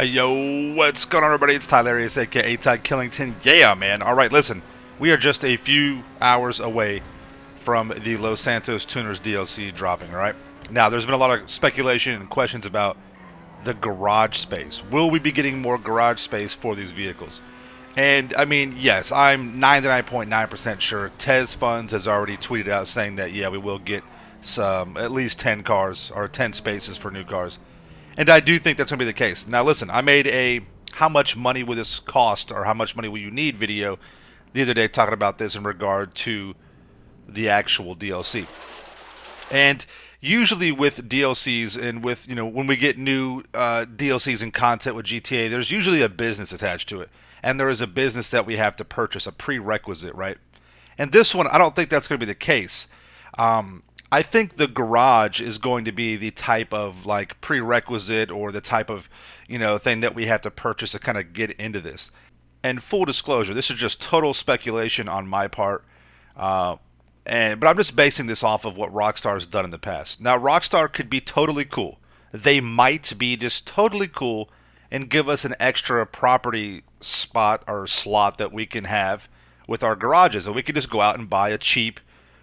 Hey yo, what's going on everybody? It's Tylarious, aka Ty Killington. Yeah, man. Alright, listen. We are just a few hours away from the Los Santos Tuners DLC dropping, alright? Now, there's been a lot of speculation and questions about the garage space. Will we be getting more garage space for these vehicles? And, I mean, yes, I'm 99.9% sure. Tez Funds has already tweeted out saying that, yeah, we will get some, at least 10 cars, or 10 spaces for new cars. And I do think that's going to be the case. Now, listen, I made a how much money will this cost or how much money will you need video the other day talking about this in regard to the actual DLC. And usually with DLCs and with, when we get new DLCs and content with GTA, there's usually a business attached to it. And there is a business that we have to purchase, a prerequisite, right? And this one, I don't think that's going to be the case. I think the garage is going to be the type of like prerequisite or the type of thing that we have to purchase to kind of get into this. And full disclosure, this is just total speculation on my part. But I'm just basing this off of what Rockstar has done in the past. Now, Rockstar could be totally cool. They might be just totally cool and give us an extra property spot or slot that we can have with our garages, and we can just go out and buy a cheap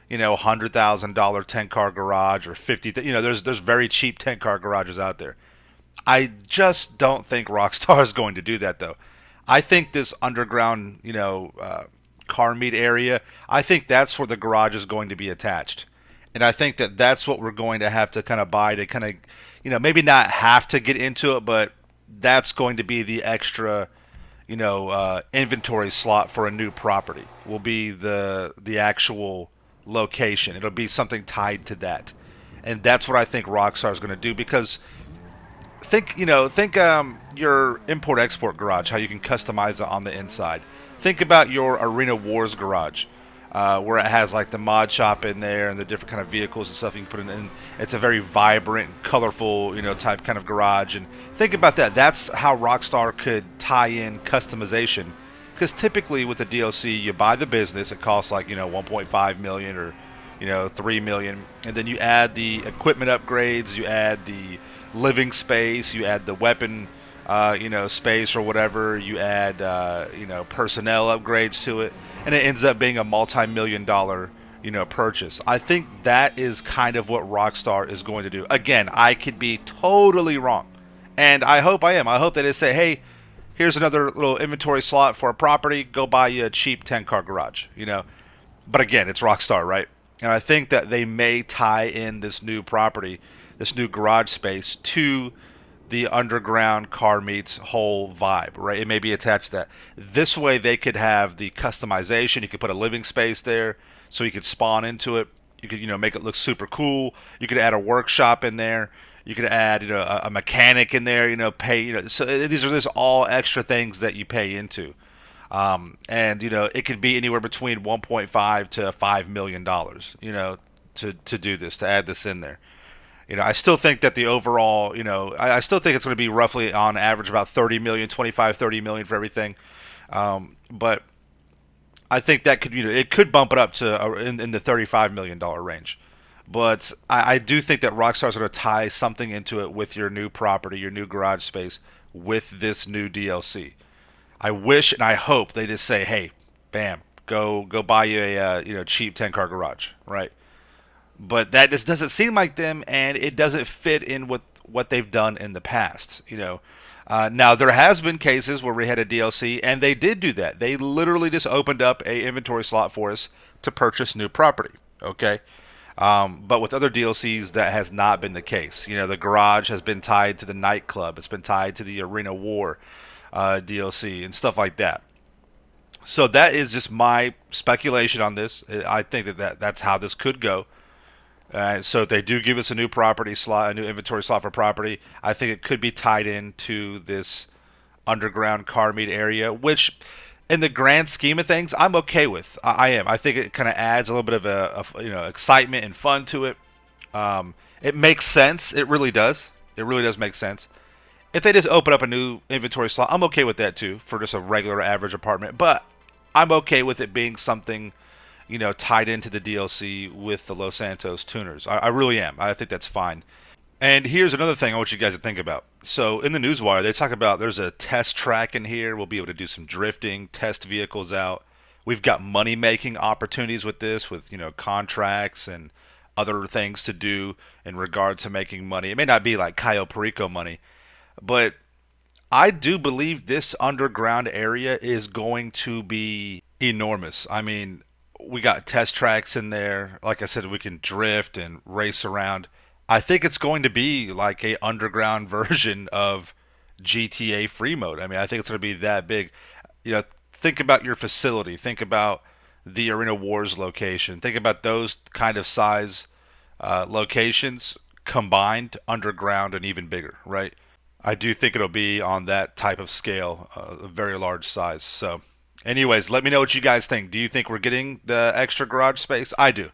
$100,000 10-car garage or 50. There's very cheap 10-car garages out there. I just don't think Rockstar is going to do that though. I think this underground, car meet area, I think that's where the garage is going to be attached. And I think that that's what we're going to have to kind of buy to kind of, maybe not have to get into it, but that's going to be the extra, inventory slot for a new property. Will be the actual location. It'll be something tied to that. And that's what I think Rockstar is going to do, because think your import export garage, how you can customize it on the inside. Think about your Arena Wars garage, where it has like the mod shop in there and the different kind of vehicles and stuff you can put in. It's a very vibrant, colorful, type kind of garage. And think about that. That's how Rockstar could tie in customization. Because typically with the DLC, you buy the business. It costs like 1.5 million or 3 million, and then you add the equipment upgrades, you add the living space, you add the weapon space or whatever, you add personnel upgrades to it, and it ends up being a multi-million-dollar purchase. I think that is kind of what Rockstar is going to do. Again, I could be totally wrong, and I hope I am. I hope that they say, hey, here's another little inventory slot for a property. Go buy you a cheap 10-car garage, But again, it's Rockstar, right? And I think that they may tie in this new property, this new garage space, to the underground car meets whole vibe, right? It may be attached to that. This way they could have the customization. You could put a living space there so you could spawn into it. You could, make it look super cool. You could add a workshop in there. You could add, a mechanic in there, pay, so these are just all extra things that you pay into. And, it could be anywhere between 1.5 to $5 million, to do this, to add this in there. I still think that the overall, I still think it's going to be roughly on average about 30 million, 25, 30 million for everything. But I think that could, it could bump it up to in the $35 million range. But I do think that Rockstar is going to tie something into it with your new property, your new garage space, with this new DLC. I wish and I hope they just say, hey, bam, go buy you a cheap 10-car garage, right? But that just doesn't seem like them, and it doesn't fit in with what they've done in the past. Now there has been cases where we had a DLC, and they did do that. They literally just opened up a inventory slot for us to purchase new property. Okay. But with other DLCs, that has not been the case. The garage has been tied to the nightclub. It's been tied to the Arena War DLC and stuff like that. So that is just my speculation on this. I think that's how this could go. So if they do give us a new property slot, a new inventory slot for property, I think it could be tied into this underground car meet area, which in the grand scheme of things, I'm okay with. I am. I think it kind of adds a little bit of a excitement and fun to it. It makes sense. It really does. It really does make sense. If they just open up a new inventory slot, I'm okay with that too, for just a regular average apartment. But I'm okay with it being something, tied into the DLC with the Los Santos Tuners. I really am. I think that's fine. And here's another thing I want you guys to think about. So in the newswire, they talk about there's a test track in here. We'll be able to do some drifting, test vehicles out. We've got money making opportunities with this, with contracts and other things to do in regard to making money. It may not be like Cayo Perico money, but I do believe this underground area is going to be enormous. I mean, we got test tracks in there. Like I said, we can drift and race around. I think it's going to be like a underground version of GTA free mode. I mean, I think it's going to be that big. Think about your facility. Think about the Arena Wars location. Think about those kind of size locations combined underground and even bigger, right? I do think it'll be on that type of scale, a very large size. So, anyways, let me know what you guys think. Do you think we're getting the extra garage space? I do.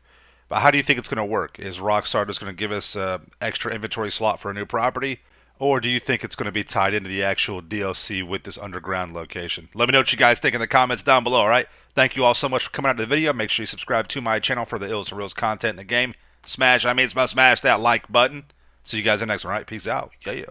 But how do you think it's going to work? Is Rockstar just going to give us an extra inventory slot for a new property? Or do you think it's going to be tied into the actual DLC with this underground location? Let me know what you guys think in the comments down below, alright? Thank you all so much for coming out to the video. Make sure you subscribe to my channel for the ills and reals content in the game. Smash that like button. See you guys in the next one, alright? Peace out. Yeah.